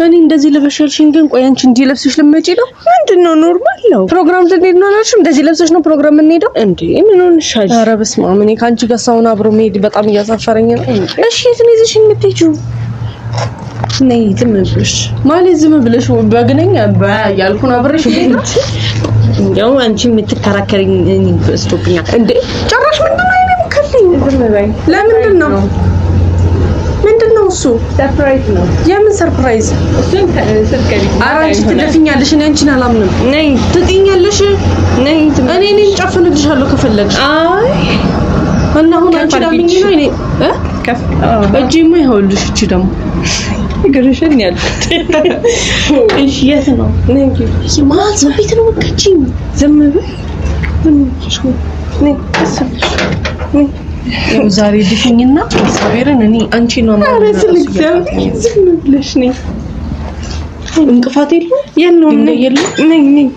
እኔ እንደዚህ ለበሻልሽኝ ግን ቆይ አንቺ እንዲህ ለብሰሽ ልትመጪ ነው? ምንድነው ኖርማል ነው? ፕሮግራም ልንሄድ ነው አላልሽም? እንደዚህ ለብሰሽ ነው ፕሮግራም የምንሄደው እንዴ? ምን ሆነሻል? ኧረ በስመ አብ እኔ ካንቺ ጋር ሳውና አብሮ መሄድ በጣም እያሳፈረኝ ነው። እሺ የት ነው ይዘሽኝ የምትሄጂው? ነይ ዝም ብለሽ ማለት ዝም ብለሽ በግነኛ ያልኩ ነው አብረሽ እንደው አንቺ የምትከራከሪኝ ስቶፕኛ እንዴ? ጨራሽ ምንድነው አይነከልኝ? ዝም በይ። ለምንድን ነው ምንድነው እሱ? ሰርፕራይዝ ነው። የምን ሰርፕራይዝ? እሱን ሰርከሪ አራንቺ ትለፍኛለሽ። እኔ አንቺን አላምንም። ነይ ትጥኛለሽ። ነይ እኔ ጨፍንልሻለሁ ከፈለግሽ። አይ እና አሁን አንቺ ዳምኝ ነው እኔ ከፍ እጂማ ይኸውልሽ እቺ ደግሞ ይገርሽኝ ያልኩት እሺ የት ነው? ነይ ይማል ዘቢት ነው ወከቺ ዝም በይ ዝም ብለሽ ነይ ነይ ዛሬ ድፍኝና ሰቤረን እኔ አንቺ ነው ማለት ነው። ዝም ብለሽ ነይ እንቅፋት የለውም ነይ ነይ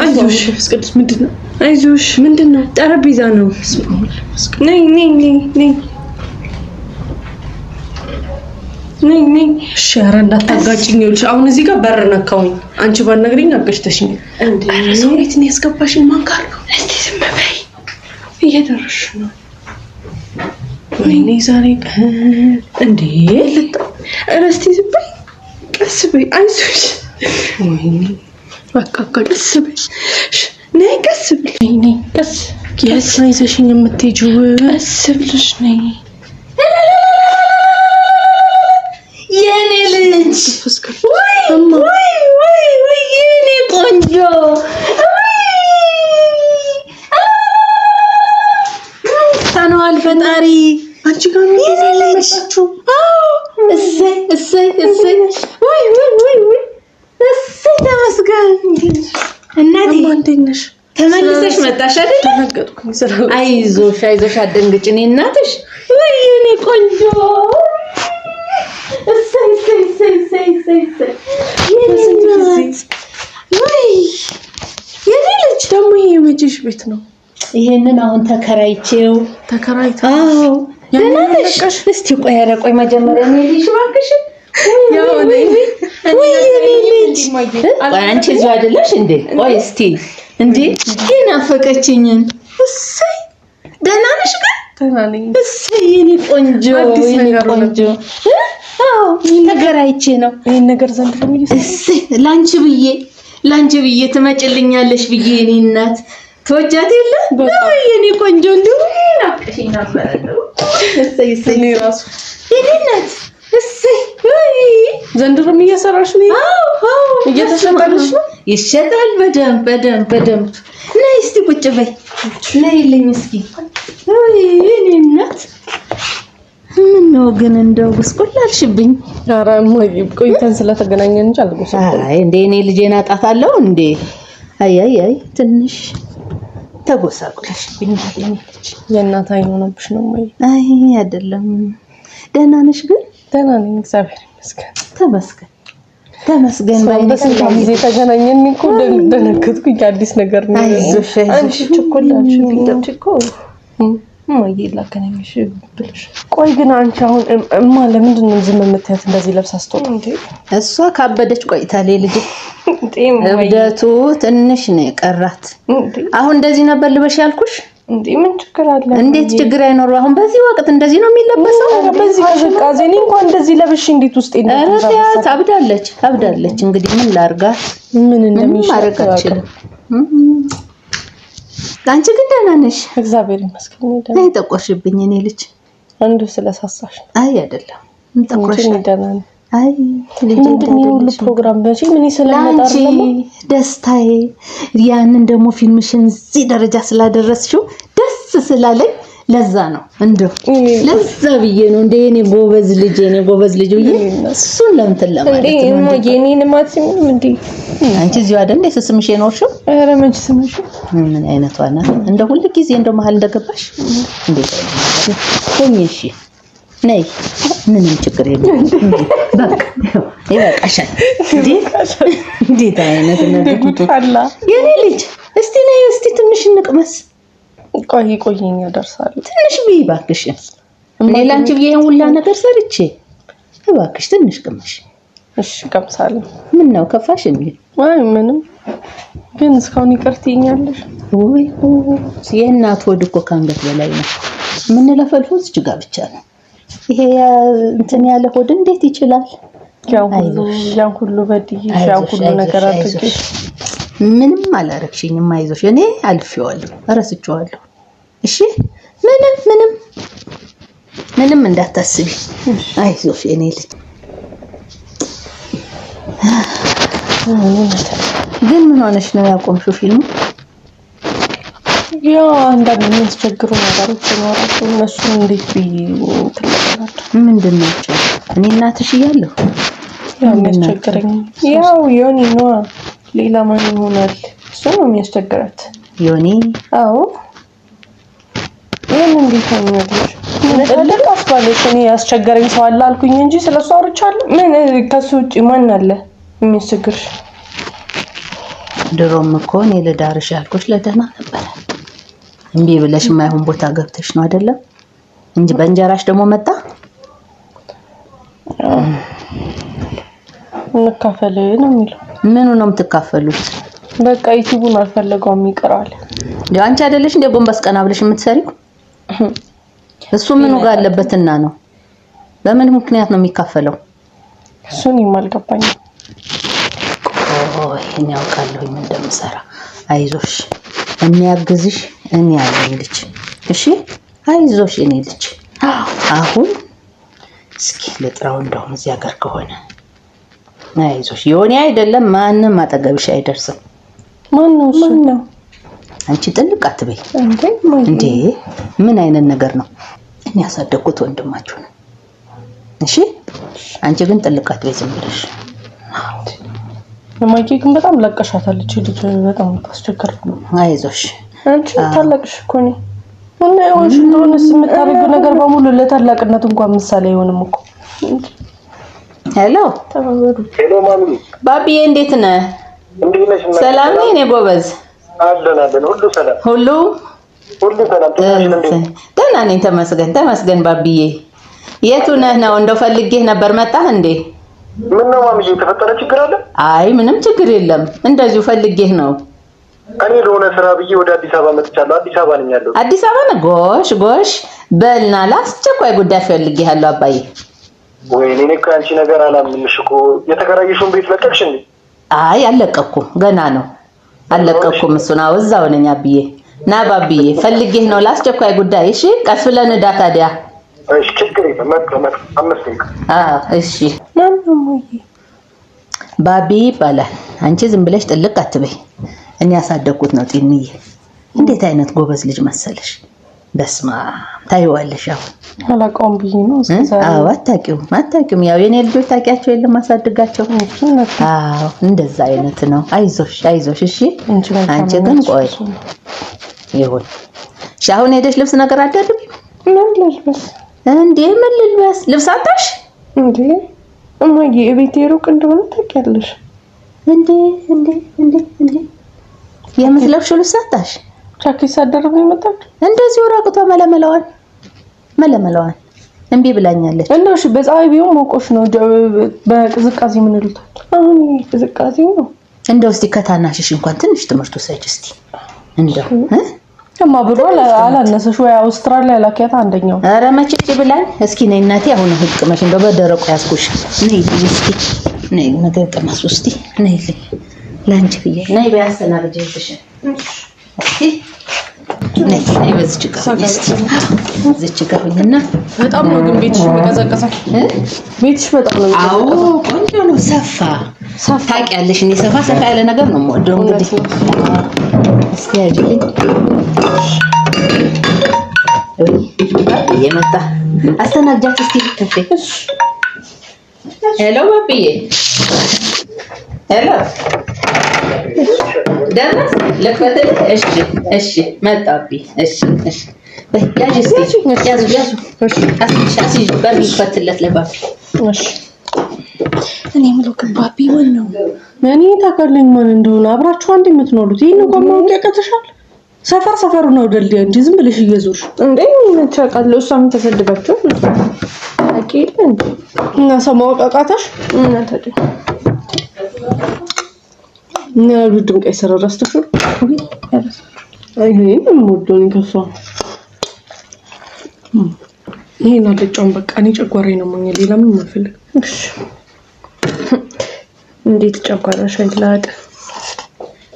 አይዞሽ እስከድስ ምንድነው? አይዞሽ ምንድነው? ጠረጴዛ ነው። ነይ ነይ ነይ ነይ ነይ ነይ እሺ ኧረ እንዳታጋጭኝ ይልሽ አሁን እዚህ ጋር በር ነካውኝ አንቺ ባነግሪኝ አገሽተሽኝ እንዴ ሰው ቤት ነው ያስገባሽኝ ማን ጋር ነው? እስቲ ዝም በይ እየደረሽ ነው ወይኔ ዛሬ እንዴ እስቲ ዝም በይ ቀስ በይ አይዞሽ ወይኔ በቃ ቀስ በይ ነይ ቀስ በይ ነይ ቀስ የት ነው ይዘሽኝ የምትሄጂው? ቀስ ብለሽ ነይ የኔ ልጅ ወይ የኔ ቆንጆ ታኗል ፈጣሪ አንቺ ጋር ነው ያለችው። እሰይ እሰይ እሰይ ወይ እሰይ ተመስገን። እናቴ እንዴት ነሽ? ተመልሰሽ መጣሽ አይደል? ተነገጥኩኝ ስራ አይዞሽ አይዞሽ አትደንግጪ እኔ እናትሽ ወይ የኔ ቆንጆ እሰይ እሰይ እሰይ እሰይ እሰይ ወይ የኔ ልጅ ደግሞ ይሄ የመቼሽ ቤት ነው? ይሄንን አሁን ተከራይቼው አዎ ደህና ነሽ? እስቲ ቆይ ኧረ ቆይ መጀመሪያ ነው ልጅ እባክሽ ያው ነይ ወይ የኔ ልጅ ቆይ አንቺ እዚሁ አይደለሽ እንዴ? ቆይ እስቲ እንዴ የናፈቀችኝን እሰይ ደህና ነሽ ግን? ደህና ነኝ እሰይ የኔ ቆንጆ የኔ ቆንጆ አዎ ተከራይቼ ነው ይሄን ነገር ዘንድሮ እሰይ ላንቺ ብዬ ትመጭልኛለሽ ብዬ እኔ እናት ተወጃት የለ ወይ የኔ ቆንጆ እንደው ናፍቀሽኝ ነበር ነው እሰይ እሰይ እኔ ራሱ የኔ እናት እሰይ ወይ ዘንድሮም እየሰራሽ ነው? አዎ እየተሸጠልሽ ነው? ይሸጣል በደንብ ነይ እስቲ ቁጭ በይ ነይልኝ እስኪ ወይ የኔ እናት ምን ነው ግን እንደው ጉስቁላልሽብኝ? ኧረ እማዬ ቆይተን ስለተገናኘን እንጂ አልጎሰቆልኩም። አይ እንዴ እኔ ልጄን አጣታለሁ እንዴ? አይ ትንሽ ተጎሳቁለሽብኝ ልጅ የእናት አይን ሆነብሽ ነው እማዬ? አይ አይደለም ደህና ነሽ ግን? ደህና ነኝ እግዚአብሔር ይመስገን። ተመስገን ባይነስም ጊዜ ተገናኘን እኮ ደነገጥኩኝ አዲስ ነገር ነው። አይዞሽ አንቺ ቸኮላልሽ ቢደምጭኮ እማዬ ላከነኝሽ ብለሽ ቆይ ግን አንቺ አሁን ለምንድን ነው ዝም የምትያት እንደዚህ ለብሳ ስትወጣ? እንዴ እሷ ካበደች ቆይታለች ልጅ እብደቱ ትንሽ ነው የቀራት። አሁን እንደዚህ ነበር ልበሽ ያልኩሽ እንዴ ምን ችግር አለ? እንዴት ችግር አይኖርም? አሁን በዚህ ወቅት እንደዚህ ነው የሚለበሰው? በዚህ ከሽቃዜ እኔ እንኳን እንደዚህ ለብሽ እንዴት ውስጥ ይነሳል? ታብዳለች እንግዲህ ምን ላርጋት? ምን እንደሚሻረጋችል አንቺ ግን ደህና ነሽ? እግዚአብሔር ይመስገን ደህና ነኝ። ተቆሽብኝ እኔ ልጅ አንዱ ስለሳሳሽ አይ አይደለም ተቆሽ ደህና ነኝ። አይ ልጅ እንደዚህ ፕሮግራም በጂ ምን ይሰለመጣር ነው ደስታዬ ያንን ደግሞ ፊልምሽን እዚህ ደረጃ ስላደረስሽው ደስ ስላለኝ ለዛ ነው እንደው ለዛ ብዬ ነው እንደ የኔ ጎበዝ ልጅ ብዬ እሱን ለምትን ለማለት ነው እንዴ የኔን ማትም እንዴ አንቺ እዚሁ አይደል እንደ ስምሽ የኖርሽው? ኧረ መንቺ ስምሽ ምን አይነቷ ናት? እንደ ሁሉ ጊዜ እንደ መሀል እንደገባሽ እንዴ ቆኝሽ ነይ ምንም ችግር የለም በቃ ይበቃሻል እንዴ ታይነት ነው አላ የኔ ልጅ እስቲ ነይ እስቲ ትንሽ እንቅመስ ቆይኝ ደርሳለሁ ትንሽ ቢይ እባክሽ እኔ ላንቺ ብዬ ሁላ ነገር ሰርቼ እባክሽ ትንሽ ቅመሽ እሺ ቀምሳለሁ። ምን ነው ከፋሽ እንዴ? አይ ምንም ግን እስካሁን ይቅርትኛለሽ? ወይ የእናት ሆድ እኮ ከአንገት በላይ ነው። ምን ለፈልፎስ ጅጋ ብቻ ነው። ይሄ እንትን ያለ ሆድ እንዴት ይችላል? ያን ሁሉ በድዬ ያን ሁሉ ነገር አድርጌሽ ምንም አላረግሽኝም። አይዞሽ እኔ አልፌዋለሁ፣ እረስቼዋለሁ። እሺ ምንም እንዳታስቢ። አይዞሽ እኔ ልጅ። ግን ምን ሆነሽ ነው ያቆምሽው ፊልሙ? ያው አንዳንድ የሚያስቸግሩ ነገሮች ይኖራሉ። እነሱ እንዴት ትለቀቃለች? ምንድን ናቸው? እኔ እናትሽ እያለሁ ያው የሚያስቸግረኝ ያው ዮኒ ነው። ሌላ ማን ይሆናል? እሱ ነው የሚያስቸግራት። ዮኒ? አዎ። እንዴት ነው የሚያደርግ? ለተለቀ አስባለች። እኔ ያስቸገረኝ ሰው አለ አልኩኝ እንጂ ስለሱ አውርቻለሁ። ምን ከሱ ውጪ ማን አለ የሚያስቸግርሽ? ድሮም እኮ እኔ ልዳርሽ ያልኩሽ ለደህና ነበር። እምቢ ብለሽ የማይሆን ቦታ ገብተሽ ነው አይደለም እንጂ በእንጀራሽ ደግሞ መጣ። እንካፈል ነው የሚለው። ምኑ ነው የምትካፈሉት? በቃ ዩቲዩብን አልፈለገውም ይቀራል። አንቺ አይደለሽ እንደ ጎንበስ ቀና ብለሽ የምትሰሪው? እሱ ምኑ ጋር አለበትና ነው? በምን ምክንያት ነው የሚካፈለው? እሱን ይማልገባኝ። እኔ አውቃለሁ ምን እንደምሰራ። አይዞሽ የሚያግዝሽ እኔ ያለኝ ልጅ። እሺ አይዞሽ እኔ ልጅ። አሁን እስኪ ልጥራው እንደውም እዚህ ሀገር ከሆነ አይዞሽ። ዮኒ አይደለም ማንም አጠገብሽ አይደርስም። ማን ነው? አንቺ ጥልቅ አትበይ እንዴ! ምን አይነት ነገር ነው? እኔ ያሳደግኩት ወንድማችሁ ነው። እሺ አንቺ ግን ጥልቅ አትበይ ዝም ብለሽ። ለማይኬ ግን በጣም ለቀሻታለች። ልጅ በጣም ታስቸግር። አይዞሽ አንቺ ታላቅሽ እኮ ነኝ እና ወንሽ እንደሆነስ የምታደርገው ነገር በሙሉ ለታላቅነት እንኳን ምሳሌ አይሆንም እኮ። ሄሎ ተባበሩ። ሄሎ ማሚ፣ ባቢዬ እንዴት ነህ? እንዴት ነሽ? ሰላም ነኝ እኔ ጎበዝ። አለን ሁሉ ሰላም ሁሉ ሰላም። ደህና ነኝ ተመስገን ባቢዬ። የቱ ነህ ነው? እንደው ፈልጌህ ነበር። መጣህ እንዴ? ምን ነው ማሚዬ፣ የተፈጠረ ችግር አለ? አይ ምንም ችግር የለም፣ እንደዚሁ ፈልጌህ ነው። እኔ ለሆነ ስራ ብዬ ወደ አዲስ አበባ መጥቻለሁ። አዲስ አበባ ነኝ ያለሁት። አዲስ አበባ ነህ? ጎሽ በልና ለአስቸኳይ ጉዳይ ፈልጌሃለሁ አባዬ። ወይኔ እኔ እኮ አንቺ ነገር አላምንሽ እኮ። የተከራየሽውን ቤት ለቀቅሽ እንዴ? አይ አልለቀኩም፣ ገና ነው አልለቀኩም። እሱን እዛው ነኝ አብዬ። ና ባብዬ ፈልጌህ ነው ለአስቸኳይ ጉዳይ። እሺ ቀስ ብለን እዳ ታዲያ። እሺ ችግር የለም። መጥቶ 5 ደቂቃ። እሺ ማንነው? ባቢ ይባላል። አንቺ ዝም ብለሽ ጥልቅ አትበይ። እኔ ያሳደግኩት ነው ጢንዬ። እንዴት አይነት ጎበዝ ልጅ መሰለሽ። በስማ ታይዋለሽ። አሁን አላውቀውም ብዬ ነው። አታውቂውም። ያው የኔ ልጆች ታውቂያቸው የለም ማሳድጋቸው። እንደዛ አይነት ነው። አይዞሽ እሺ። አንቺ ግን ቆይ ይሁን። እሺ አሁን ሄደሽ ልብስ ነገር አደርብ። ምን ልልበስ እንዴ? ምን ልልበስ? ልብስ አጣሽ እንዴ? እማዬ እቤቴ ሩቅ እንደሆነ ታውቂያለሽ እንዴ? የምትለብሽው ልብስ አጣሽ? ጃኬት ሳደርብ ነው የመጣችው። እንደዚህ ወራቁቷ መለመለዋን እምቢ ብላኛለች። እና እሺ በፀሐይ ቢሆን ሞቆሽ ነው። በቅዝቃዜ ምን ይሉታል? አሁን ቅዝቃዜው ነው። እንደው እስቲ ከታናሽሽ እንኳን ትንሽ ትምህርቱ ሰጅ እስቲ እንደው ብሎ አላነሰሽ ወይ? አውስትራሊያ ላኪያታ አንደኛው። ኧረ መቼ ብላኝ። እስኪ ነይ እናቴ፣ አሁን ህግ መቼ እንደው በደረቁ ያስኩሽ። ነይ እስኪ ነይ፣ ነገር ቀማስ እስቲ ነይ ላንቺ ብዬ ነይ ቢያስተናግጅሽ። እስኪ ነይ በዚች ጋር ሆኝና። በጣም ነው ግን ቤትሽ የሚቀዘቅዘው። ቤትሽ በጣም ነው የሚቀዘቅዘው። አዎ ቆንጆ ነው። ሰፋ ታውቂያለሽ፣ እኔ ሰፋ ያለ ነገር ነው የምወደው። እንግዲህ እስኪ ያጅልኝ እየመጣ አስተናግጃት እስኪ ልትከፍይ። ሄሎ ባብዬ፣ ሄሎ ደረስ ልክፈትልህ? እሺ መጣብኝ። እሺ ያዥ እስኪ ያዙ። አስይዙ ጋር ልክፈትለት ለባቢ። እሺ እኔ የምለው ግን ባቢ ማን ነው? እኔ ታውቃለኝ ማን እንደሆነ። አብራችሁ አንድ የምትኖሩት ይሄን እንኳን ማወቅ ያቀተሻል? ሰፈሩ ነው ደልዲያ እንጂ ዝም ብለሽ እየዞርሽ እንዴ? ምን ታውቃለሽ? እሷም ተፈልጋችሁ ታቂልን እና ሰማው ቃቃታሽ እና ታዲያ እና ልጅም ቀይ ስር ረስተሽ ይሄን ሞዶኝ ከሷ ይሄን አልጫውን በቃ እኔ ጨጓራዬ ነው ማኛ ሌላ ምን ማፈልግ እሺ እንዴት ጨጓራሽ አይላቅ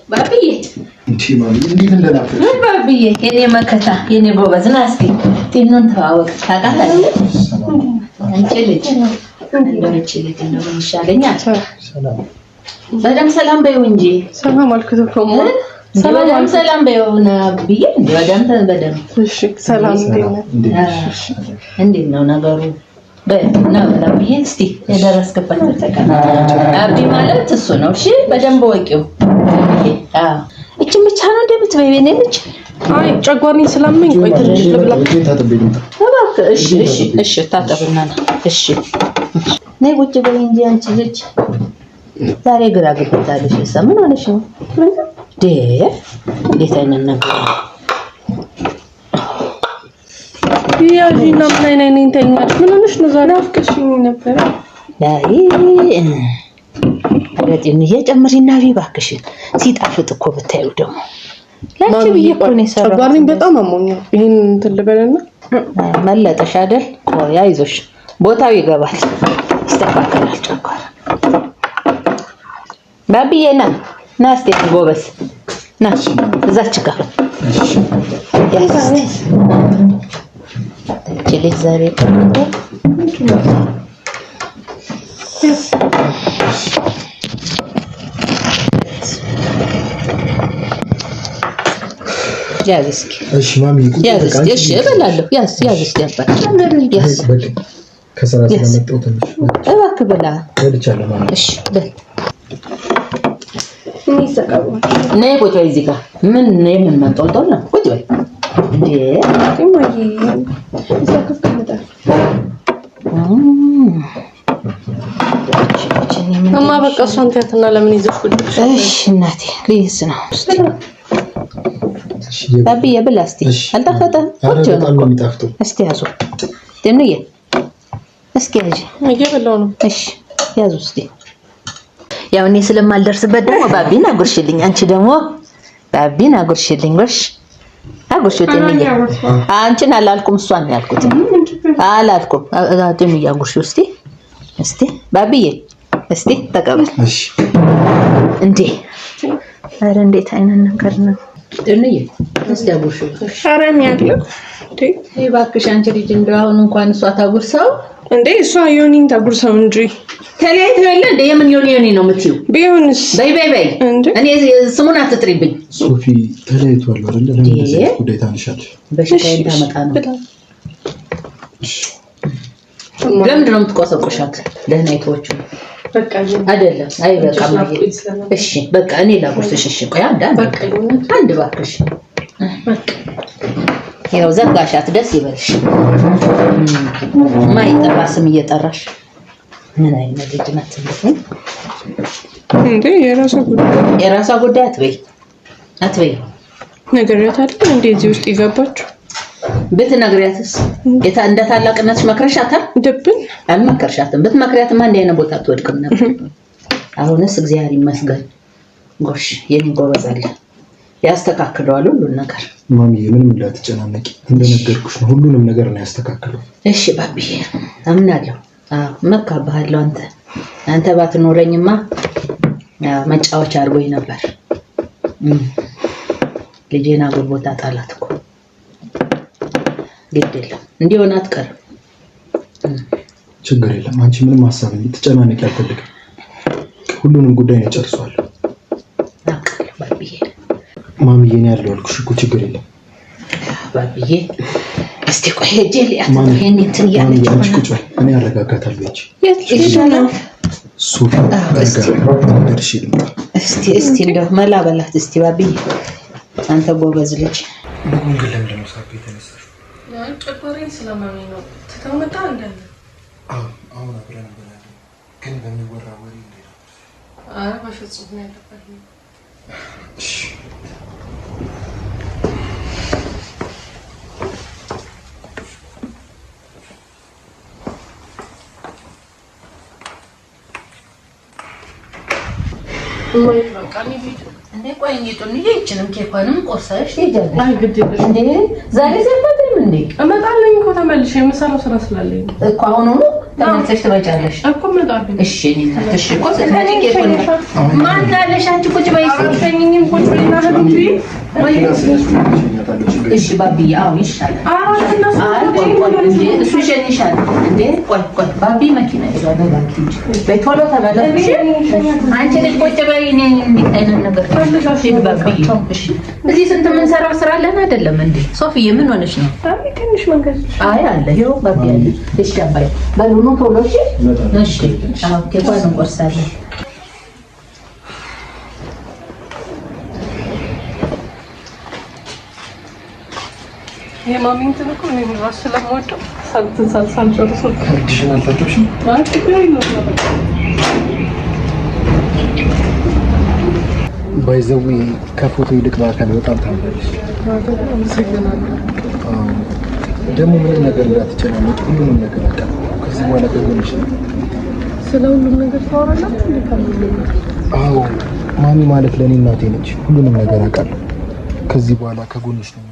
ባቢዬ እንዴ ማሚ እንዴት እንደናፈሽ ባቢዬ የኔ መከታ የኔ ጎበዝ ና እስኪ ጤኑን ተዋወቅ ታውቃለህ አንቺ ልጅ እንደምች ልጅ ነው ይሻለኛል ሰላም በደም ሰላም በይው እንጂ ሰላም አልኩት እኮ ሰላም በይው ና ብዬ በደም እሺ ሰላም እንዴት ነው ነገሩ በእናው ለብዬ እስቲ የደረስከበት ተቀና አቢ ማለት እሱ ነው እሺ በደንብ ወቂው እቺ ብቻ ነው እንደምትበይ የኔ ልጅ አይ ጨጓራዬ ስለምን ቆይ ትንሽ ልብላ እሺ ታጠብና እሺ ነይ ቁጭ በይ እንጂ አንቺ ልጅ ዛሬ ግራ ገብታለሽ ምን ሆነሽ ነው እንዴት አይነት ነገር ያጂና ምን አይነት እንተኛሽ ምን ሆነሽ ነው ዛሬ አፍከሽኝ ነበር ላይ አረዲን እየጨመሪና ቢባክሽ ሲጣፍጥ እኮ ብታዩ ደግሞ ላንቺ ቢየኮ ነው ሰራው ጨጓራዬን በጣም አሞኛል ይሄን እንትን ልበልና መለጠሽ አይደል ቆይ አይዞሽ ቦታው ይገባል ይስተካከላል ጨጓራ ባቢዬ ና እስቲ ጎበስ ና እዛች ጋር ልጅ ዛሬ ያዝ እስኪ እሺ ማሚ ያዝ እስኪ እሺ እበላለሁ ያዝ እስኪ አባት ያዝ ከሰራ ስለመጣሁ ትንሽ እባክህ ብላ ወልቻለሁ ማለት እሺ በል ምን ይሰቃው ነይ ቁጭ በይ እዚህ ጋር ምን መንጠልጠል ነው ቁጭ በይ እንዴ እማዬ ይሰከከመጣ እማ በቃ እሷን ተያትና ለምን ይዘሽ ቁጭ እሺ እናቴ ልይዝ ነው ባቢዬ ብላ እስቲ አልጣፈጠም ቁጭ ነው እስቲ ያዙ ደምዬ እስኪ ያዥ እየበላው ነው እሺ ያዙ እስቲ ያው እኔ ስለማልደርስበት ደግሞ ባቢና ጉርሽልኝ አንቺ ደግሞ ባቢና ጉርሽልኝ ጎሽ አጉርሽልኝ ደምዬ አንቺን አላልኩም እሷን ነው ያልኩት አላልኩም ደምዬ አጉርሽ እስቲ ባቢዬ እስቲ ተቀበል እሺ እንዴ አረ እንዴት አይነት ነገር ነው ደምዬ እስቲ አጉርሽ ሐራም ያለው እንዴ እባክሽ አንቺ ልጅ እንደው አሁን እንኳን እሷ ታጉርሰው እንዴ እሷ ዮኒን ታጉርሰው እንጂ ተለያይተው የለ እንደ የምን ዮኒ ነው የምትይው ቢሆንስ በይ እኔ ስሙን አትጥሪብኝ ሶፊ ተለያይቷል አይደል ለምን ጉዳይ ታንሻለሽ በሽታዬን ታመጣ ነው ለምንድን ነው የምትቆሰቁሻት ለህናይቶቹ በቃ አይደለም አይ በቃ እሺ በቃ እኔ ላጉርስሽ እሺ ቆይ አንድ ባክሽ ያው ዘጋሻት ደስ ይበልሽ ማይጠራ ስም እየጠራሽ ምን አይነት ልጅ ናት እንዴ የራሷ ጉዳይ አትበይ ነገርያት አይደል እንዴ እዚህ ውስጥ ይገባችሁ ብትነግሪያትስ እንደ ታላቅነትሽ መክረሻታል ደብን አልመከርሻትም ብትመክሪያትማ እንደ አይነት ቦታ አትወድቅም ነበር አሁንስ እግዚአብሔር ይመስገን ጎሽ የኔ ጎበዝ አለ ያስተካክለዋል ሁሉን ነገር ማሚዬ ምንም እንዳትጨናነቂ እንደነገርኩሽ ነው ሁሉንም ነገር ነው ያስተካክለው እሺ ባቢዬ አምናለሁ መካባለሁ አንተ ባትኖረኝማ መጫወቻ አድርጎኝ ነበር ልጄና ጉልቦታ ጣላት እኮ ግድ የለም እንዲሆን አትቀርም ችግር የለም አንቺ ምንም ሐሳብ እንድትጨናነቂ አልፈልግም ሁሉንም ጉዳይ ነው ጨርሷለሁ ባቢዬ ማሚዬ ነው ያለው አልኩሽ እኮ ችግር የለም ባቢዬ እስቲ ቆይ ሄጄ ይሄን እንትን ያለች አንቺ ቁጭ በይ እኔ አረጋጋታለሁ ይችላል ሶፊ ደርሽ ይልማ እስቲ እንደው መላ በላት እስቲ ባቢዬ አንተ ጎበዝ ልጅ ለምን ለምን ነው ሳብ የተነሳሽ ጨጓራዬን ስለማመኝ ነው ተተመጣ እንደነ አሁን አብረን እንበላለን ግን በሚወራ ወሬ እንዴ አረ በፍጹም ነው ያለበት እሺ እንዴ ቆይ እንዴ ይችንም ኬኳንም ቆርሰሽ ትሄጃለሽ። አይ ግድ የለሽ እንዴ ዛሬ ዘርባትም እንዴ እመጣለሁ እኮ ተመልሼ የምሰራው ስራ ስላለኝ እኮ አሁን ነው ተመልሰሽ ትመጫለሽ እኮ እመጣለሁ። እሺ እሺ እኮ ስለዚህ ኬኳን ማን አለሽ አንቺ ቁጭ በይ አልተኝም ቁጭ በይና ሂጂ ወይ እሺ ባቢ አው ይሻላል አይ ቆይ እንዴ እሱ ይሸኝሻል እንዴ ቆይ ባቢ መኪና ይዟል በባኪ በቶሎ ተመለሽ አንቺ ልጅ ቁጭ በይ እኔ እንዲታይነ ነገር ፈልጋሽ ባቢ እሺ እዚህ ስንት ምን ሰራው ስራ አለን አይደለም እንዴ ሶፊዬ ምን ሆነሽ ነው አይ ትንሽ መንገድ አይ አለ ይኸው ባቢ አለ እሺ አባይ በሉኑ ቶሎ እሺ አው ኬኳን እንቆርሳለን የማሚን ትልቁ ነው ራስ ስለምወደው ሳልጨርስ ዲሽን አልፈተሽም ባይዘዊ ከፎቶ ይልቅ በአካል በጣም ታምራለች። ደግሞ ምንም ነገር እንዳትጨናነቂ ሁሉንም ነገር አውቃለሁ። ከዚህ በኋላ ከጎንሽ ነው። ስለ ሁሉም ነገር ታወራላችሁ እንዴ? አዎ ማሚ ማለት ለእኔ እናቴ ነች። ሁሉንም ነገር አውቃለሁ። ከዚህ በኋላ ከጎንሽ ነው።